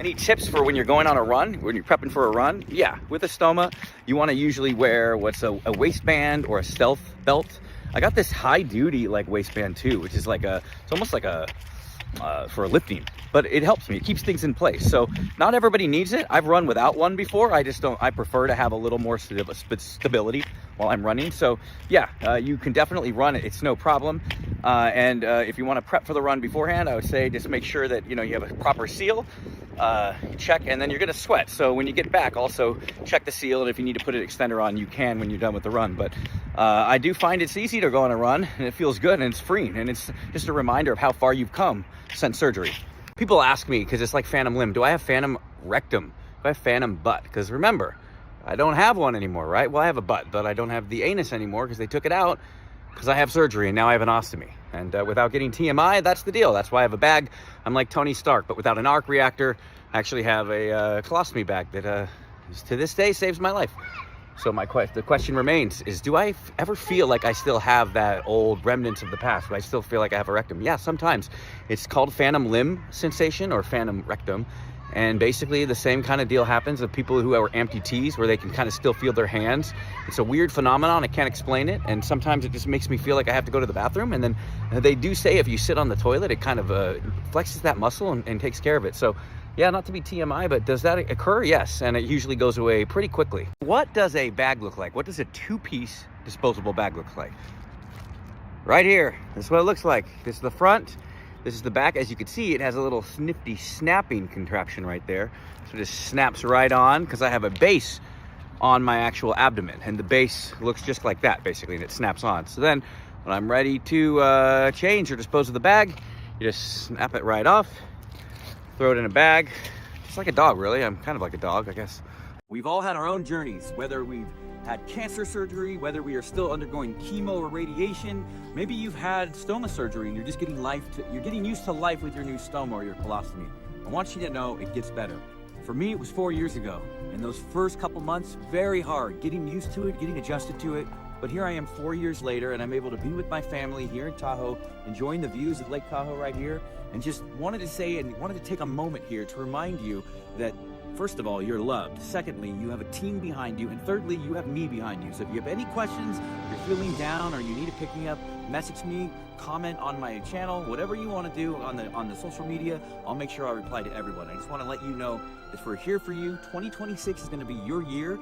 Any tips for when you're going on a run, when you're prepping for a run? Yeah, with a stoma, you want to usually wear what's a waistband or a stealth belt. I got this high duty like waistband too, which is like it's almost like a, for lifting, but it helps me. It keeps things in place. So not everybody needs it. I've run without one before. I prefer to have a little more stability while I'm running. So yeah, you can definitely run it. It's no problem. And if you want to prep for the run beforehand, I would say just make sure that you have a proper seal. Check, and then you're gonna sweat. So when you get back, also check the seal, and if you need to put an extender on, you can when you're done with the run. But I do find it's easy to go on a run, and it feels good, and it's freeing, and it's just a reminder of how far you've come since surgery. People ask me, because it's like phantom limb, do I have phantom rectum? Do I have phantom butt? Because remember, I don't have one anymore, right? Well, I have a butt, but I don't have the anus anymore because they took it out because I have surgery, and now I have an ostomy. And without getting TMI, that's the deal. That's why I have a bag. I'm like Tony Stark, but without an arc reactor. I actually have a colostomy bag that to this day saves my life. So the question remains is, do I ever feel like I still have that old remnants of the past? Do I still feel like I have a rectum? Yeah, sometimes. It's called phantom limb sensation or phantom rectum. And basically the same kind of deal happens with people who are amputees, where they can kind of still feel their hands. It's a weird phenomenon. I can't explain it. And sometimes it just makes me feel like I have to go to the bathroom. And then they do say if you sit on the toilet, it kind of flexes that muscle and takes care of it. So yeah, not to be TMI, but does that occur? Yes. And it usually goes away pretty quickly. What does a bag look like? What does a 2-piece disposable bag look like? Right here. This is what it looks like. This is the front. This is the back. As you can see, it has a little nifty snapping contraption right there. So it just snaps right on, because I have a base on my actual abdomen, and the base looks just like that basically, and it snaps on. So then when I'm ready to change or dispose of the bag, you just snap it right off, throw it in a bag, just like a dog really. I'm kind of like a dog, I guess. We've all had our own journeys, whether we've had cancer surgery, whether we are still undergoing chemo or radiation. Maybe you've had stoma surgery and you're just getting you're getting used to life with your new stoma or your colostomy. I want you to know it gets better. For me, it was 4 years ago, and those first couple months, very hard, getting used to it, getting adjusted to it. But here I am 4 years later, and I'm able to be with my family here in Tahoe, enjoying the views of Lake Tahoe right here, and just wanted to take a moment here to remind you that first of all, you're loved. Secondly, you have a team behind you. And thirdly, you have me behind you. So if you have any questions, you're feeling down, or you need to pick me up, message me, comment on my channel, whatever you want to do on the social media. I'll make sure I reply to everyone. I just want to let you know that we're here for you. 2026 is going to be your year.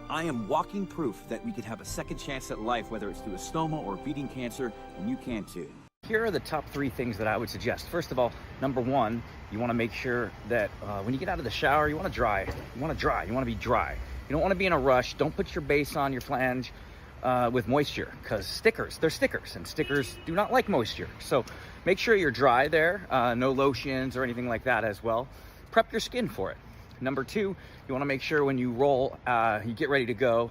I am walking proof that we could have a second chance at life, whether it's through a stoma or beating cancer, and you can too. Here are the top 3 things that I would suggest. First of all, number 1, you want to make sure that when you get out of the shower, you want to dry. You want to be dry. You don't want to be in a rush. Don't put your base on your flange with moisture, because they're stickers, and stickers do not like moisture. So make sure you're dry there. No lotions or anything like that as well. Prep your skin for it. Number 2, you want to make sure when you roll, you get ready to go,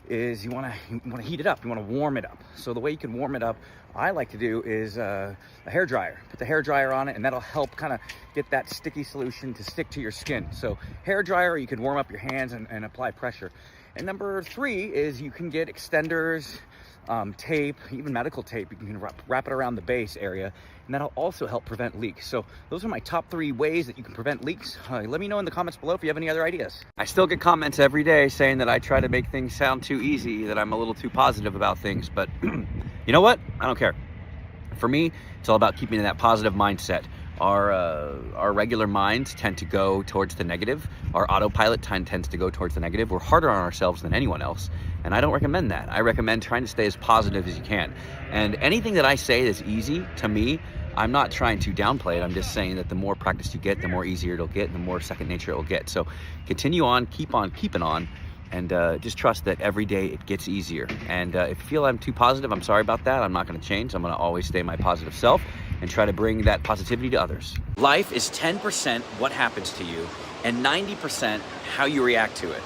is you want to heat it up. You want to warm it up. So the way you can warm it up, I like to do, is a hair dryer. Put the hair dryer on it, and that'll help kind of get that sticky solution to stick to your skin. So hair dryer, you can warm up your hands and apply pressure. And number 3 is you can get extenders, tape, even medical tape. You can wrap it around the base area, and that'll also help prevent leaks. So those are my top 3 ways that you can prevent leaks. Let me know in the comments below if you have any other ideas. I still get comments every day saying that I try to make things sound too easy, that I'm a little too positive about things, but you know what? I don't care. For me, it's all about keeping that positive mindset. Our regular minds tend to go towards the negative. Our autopilot tends to go towards the negative. We're harder on ourselves than anyone else, and I don't recommend that. I recommend trying to stay as positive as you can. And anything that I say that's easy, to me, I'm not trying to downplay it. I'm just saying that the more practice you get, the more easier it'll get, and the more second nature it'll get. So continue on, keep on keeping on, and just trust that every day it gets easier. And if you feel I'm too positive, I'm sorry about that. I'm not going to change. I'm going to always stay my positive self and try to bring that positivity to others. Life is 10% what happens to you and 90% how you react to it.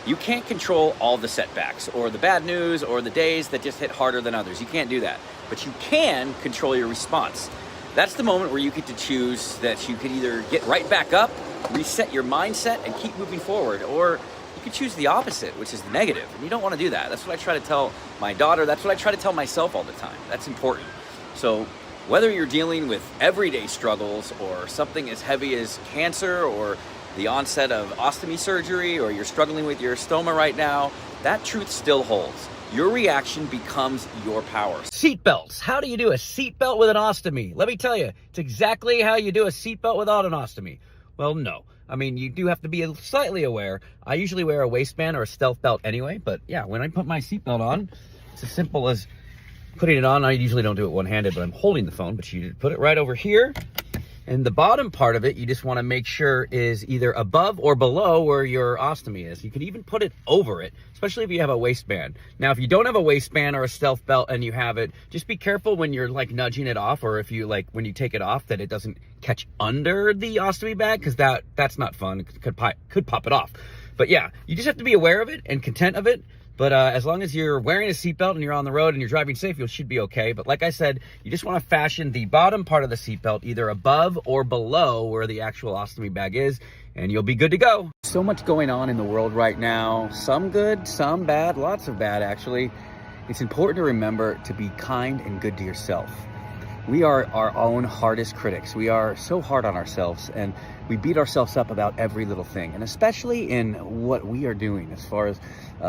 You can't control all the setbacks or the bad news or the days that just hit harder than others. You can't do that, but you can control your response. That's the moment where you get to choose that you could either get right back up, reset your mindset, and keep moving forward, or you could choose the opposite, which is the negative. And you don't want to do that. That's what I try to tell my daughter. That's what I try to tell myself all the time. That's important. So whether you're dealing with everyday struggles or something as heavy as cancer or the onset of ostomy surgery, or you're struggling with your stoma right now, that truth still holds. Your reaction becomes your power. Seatbelts. How do you do a seatbelt with an ostomy? Let me tell you, it's exactly how you do a seatbelt without an ostomy. Well, no. I mean, you do have to be slightly aware. I usually wear a waistband or a stealth belt anyway, but yeah, when I put my seatbelt on, it's as simple as putting it on. I usually don't do it one-handed, but I'm holding the phone, but you put it right over here. And the bottom part of it, you just want to make sure is either above or below where your ostomy is. You can even put it over it, especially if you have a waistband. Now, if you don't have a waistband or a stealth belt and you have it, just be careful when you're like nudging it off, or if you like when you take it off, that it doesn't catch under the ostomy bag, because that's not fun. It could pop it off. But yeah, you just have to be aware of it and content of it. But as long as you're wearing a seatbelt and you're on the road and you're driving safe, you should be okay. But like I said, you just want to fashion the bottom part of the seatbelt either above or below where the actual ostomy bag is, and you'll be good to go. So much going on in the world right now. Some good, some bad, lots of bad actually. It's important to remember to be kind and good to yourself. We are our own hardest critics. We are so hard on ourselves, and we beat ourselves up about every little thing, and especially in what we are doing as far as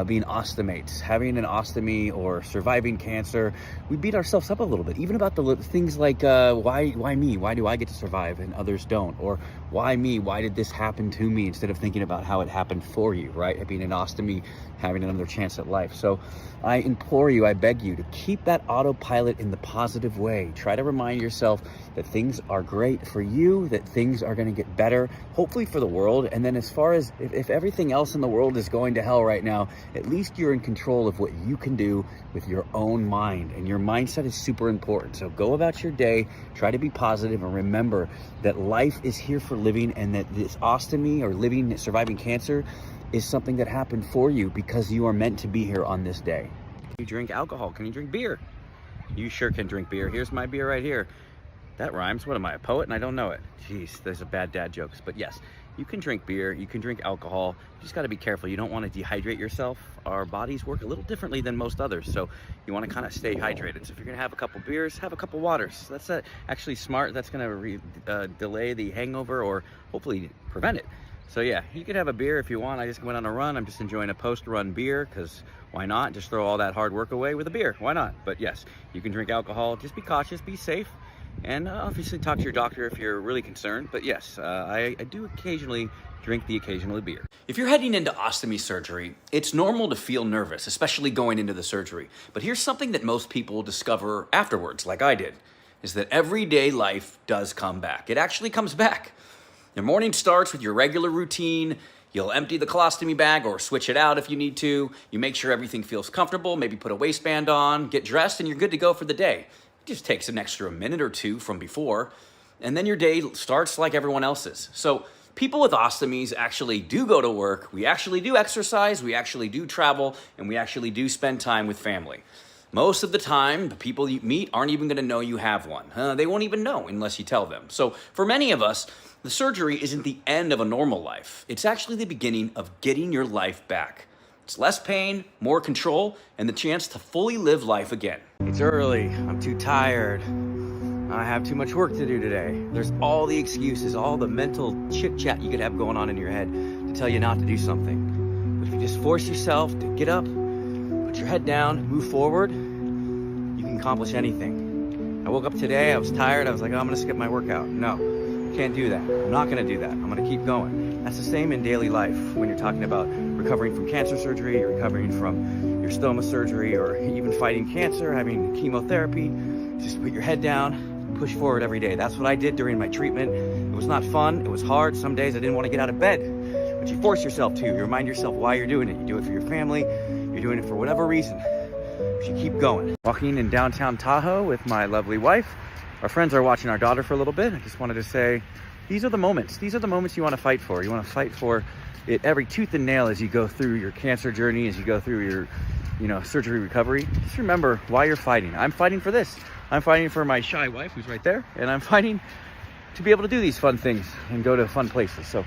being ostomates, having an ostomy or surviving cancer. We beat ourselves up a little bit, even about the things like why me? Why do I get to survive and others don't? Or why me? Why did this happen to me? Instead of thinking about how it happened for you, right? Being an ostomy, having another chance at life. So I implore you, I beg you to keep that autopilot in the positive way. Try to remind yourself that things are great for you, that things are going to get better, hopefully for the world. And then as far as if everything else in the world is going to hell right now, at least you're in control of what you can do with your own mind. And your mindset is super important. So go about your day, try to be positive, and remember that life is here for living, and that this ostomy or surviving cancer is something that happened for you because you are meant to be here on this day. Can you drink alcohol? Can you drink beer? You sure can drink beer. Here's my beer right here. That rhymes. What am I, a poet and I don't know it? Jeez, there's a bad dad jokes. But yes, you can drink beer, you can drink alcohol. You just got to be careful. You don't want to dehydrate yourself. Our bodies work a little differently than most others, so you want to kind of stay hydrated. So if you're going to have a couple beers, have a couple waters. That's actually smart. That's going to delay the hangover or hopefully prevent it. So yeah, you could have a beer if you want. I just went on a run. I'm just enjoying a post-run beer because why not? Just throw all that hard work away with a beer. Why not? But yes, you can drink alcohol. Just be cautious, be safe, and obviously talk to your doctor if you're really concerned. But yes, I do occasionally drink the occasional beer. If you're heading into ostomy surgery, it's normal to feel nervous, especially going into the surgery. But here's something that most people discover afterwards, like I did, is that everyday life does come back. It actually comes back. Your morning starts with your regular routine. You'll empty the colostomy bag or switch it out if you need to. You make sure everything feels comfortable, maybe put a waistband on, get dressed, and you're good to go for the day. It just takes an extra minute or two from before, and then your day starts like everyone else's. So people with ostomies actually do go to work, we actually do exercise, we actually do travel, and we actually do spend time with family. Most of the time, the people you meet aren't even going to know you have one. They won't even know unless you tell them. So for many of us, the surgery isn't the end of a normal life. It's actually the beginning of getting your life back. It's less pain, more control, and the chance to fully live life again. It's early, I'm too tired, I have too much work to do today. There's all the excuses, all the mental chit-chat you could have going on in your head to tell you not to do something. But if you just force yourself to get up, put your head down, move forward, you can accomplish anything. I woke up today, I was tired, I was like, oh, I'm gonna skip my workout. No, can't do that. I'm not gonna do that. I'm gonna keep going. That's the same in daily life when you're talking about recovering from cancer surgery, or recovering from your stoma surgery, or even fighting cancer, having chemotherapy. Just put your head down, push forward every day. That's what I did during my treatment. It was not fun, it was hard. Some days I didn't want to get out of bed, but you force yourself to. You remind yourself why you're doing it. You do it for your family, you're doing it for whatever reason. But you keep going. Walking in downtown Tahoe with my lovely wife. Our friends are watching our daughter for a little bit. I just wanted to say, these are the moments. These are the moments you want to fight for. You want to fight for it every tooth and nail as you go through your cancer journey, as you go through your surgery recovery. Just remember why you're fighting. I'm fighting for this. I'm fighting for my shy wife who's right there, and I'm fighting to be able to do these fun things and go to fun places. So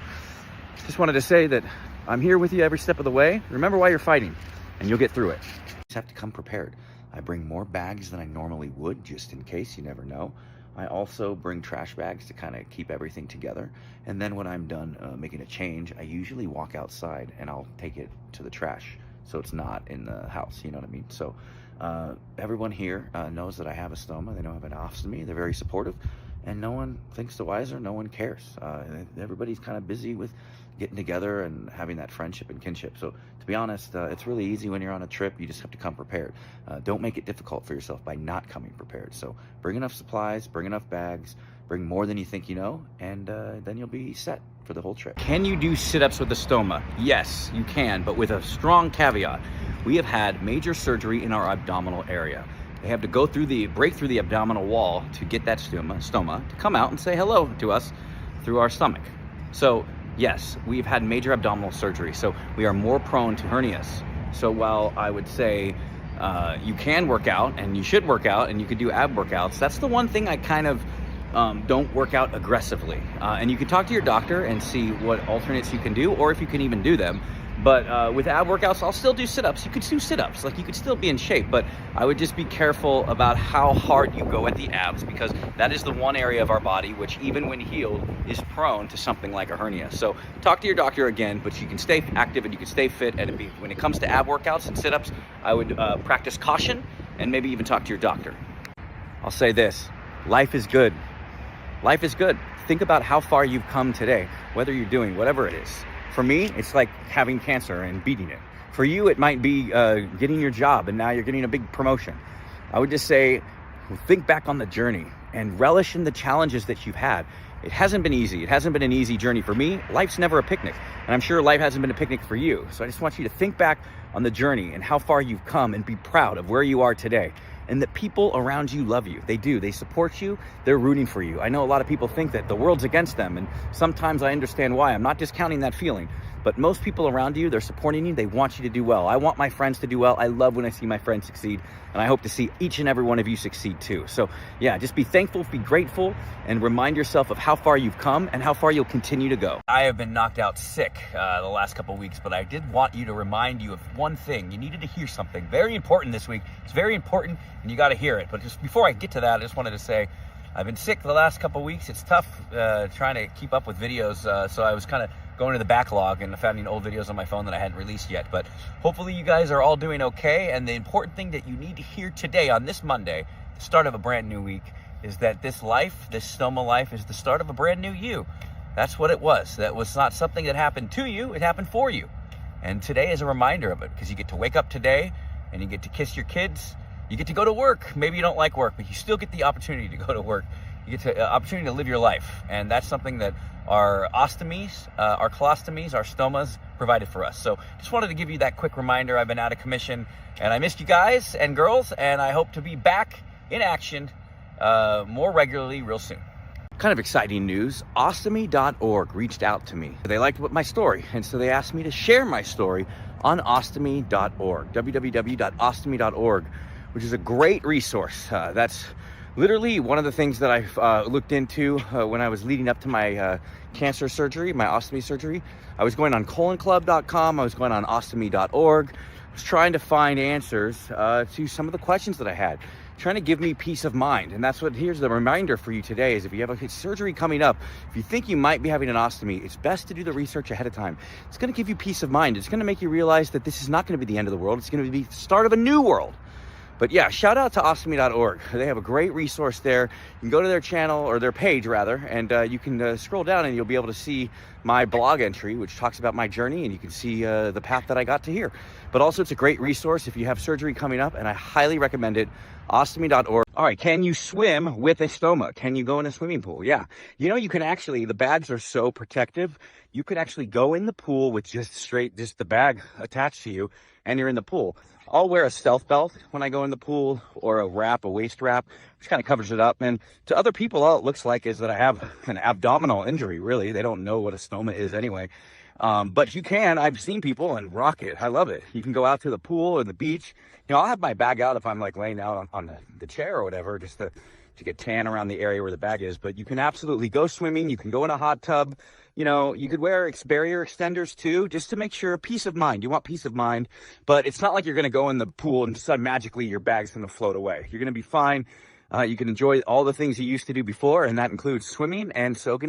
just wanted to say that I'm here with you every step of the way. Remember why you're fighting, and you'll get through it. You just have to come prepared. I bring more bags than I normally would, just in case, you never know. I also bring trash bags to kind of keep everything together. And then when I'm done making a change, I usually walk outside and I'll take it to the trash so it's not in the house, you know what I mean? So everyone here knows that I have a stoma. They know I have an ostomy. They're very supportive, and no one thinks the wiser. No one cares. Everybody's kind of busy with getting together and having that friendship and kinship. So to be honest, it's really easy when you're on a trip. You just have to come prepared. Don't make it difficult for yourself by not coming prepared. So bring enough supplies, bring enough bags, bring more than you think you know, and then you'll be set for the whole trip. Can you do sit-ups with the stoma? Yes, you can, but with a strong caveat. We have had major surgery in our abdominal area. They have to break through the abdominal wall to get that stoma to come out and say hello to us through our stomach. So yes, we've had major abdominal surgery, so we are more prone to hernias. So while I would say you can work out and you should work out and you could do ab workouts, that's the one thing I kind of don't work out aggressively. And you can talk to your doctor and see what alternates you can do, or if you can even do them. But with ab workouts, I'll still do sit-ups. You could do sit-ups, like you could still be in shape, but I would just be careful about how hard you go at the abs, because that is the one area of our body which, even when healed, is prone to something like a hernia. So talk to your doctor again, but you can stay active and you can stay fit. And when it comes to ab workouts and sit-ups, I would practice caution and maybe even talk to your doctor. I'll say this, life is good. Life is good. Think about how far you've come today, whether you're doing whatever it is. For me, it's like having cancer and beating it. For you, it might be getting your job and now you're getting a big promotion. I would just say, think back on the journey and relish in the challenges that you've had. It hasn't been easy. It hasn't been an easy journey for me. Life's never a picnic, and I'm sure life hasn't been a picnic for you. So I just want you to think back on the journey and how far you've come, and be proud of where you are today. And that people around you love you. They do. They support you. They're rooting for you. I know a lot of people think that the world's against them, and sometimes I understand why. I'm not discounting that feeling. But most people around you, they're supporting you. They want you to do well. I want my friends to do well. I love when I see my friends succeed, and I hope to see each and every one of you succeed too. So yeah, just be thankful, be grateful, and remind yourself of how far you've come and how far you'll continue to go. I have been knocked out sick the last couple of weeks, but I did want you to remind you of one thing. You needed to hear something very important this week. It's very important, and you got to hear it. But just before I get to that, I just wanted to say, I've been sick the last couple of weeks. It's tough trying to keep up with videos, so I was kind of going to the backlog and finding old videos on my phone that I hadn't released yet. But hopefully you guys are all doing okay. And the important thing that you need to hear today on this Monday, the start of a brand new week, is that this life, this stoma life, is the start of a brand new you. That's what it was. That was not something that happened to you, it happened for you. And today is a reminder of it, because you get to wake up today and you get to kiss your kids. You get to go to work. Maybe you don't like work, but you still get the opportunity to go to work. You get the opportunity to live your life. And that's something that our ostomies, our colostomies, our stomas provided for us. So just wanted to give you that quick reminder. I've been out of commission, and I missed you guys and girls, and I hope to be back in action more regularly real soon. Kind of exciting news. Ostomy.org reached out to me. They liked my story, and so they asked me to share my story on ostomy.org, www.ostomy.org, which is a great resource. That's literally one of the things that I've looked into when I was leading up to my cancer surgery, my ostomy surgery. I was going on colonclub.com, I was going on ostomy.org. I was trying to find answers to some of the questions that I had, trying to give me peace of mind. And that's what, here's the reminder for you today, is if you have a surgery coming up, if you think you might be having an ostomy, it's best to do the research ahead of time. It's going to give you peace of mind. It's going to make you realize that this is not going to be the end of the world. It's going to be the start of a new world. But yeah, shout out to ostomy.org. They have a great resource there. You can go to their channel, or their page rather, and you can scroll down and you'll be able to see my blog entry, which talks about my journey, and you can see the path that I got to here. But also, it's a great resource if you have surgery coming up, and I highly recommend it. Ostomy.org. All right, can you swim with a stoma? Can you go in a swimming pool? Yeah. You know, you can actually, the bags are so protective, you could actually go in the pool with just the bag attached to you, and you're in the pool. I'll wear a stealth belt when I go in the pool, or a waist wrap, which kind of covers it up. And to other people, all it looks like is that I have an abdominal injury, really. They don't know what a stoma is anyway. But you can, I've seen people and rock it. I love it. You can go out to the pool or the beach. You know, I'll have my bag out if I'm like laying out on the chair or whatever, just to get tan around the area where the bag is. But you can absolutely go swimming. You can go in a hot tub. You know, you could wear barrier extenders too, just to make sure, peace of mind. You want peace of mind, but it's not like you're going to go in the pool and magically your bag's going to float away. You're going to be fine. You can enjoy all the things you used to do before, and that includes swimming and soaking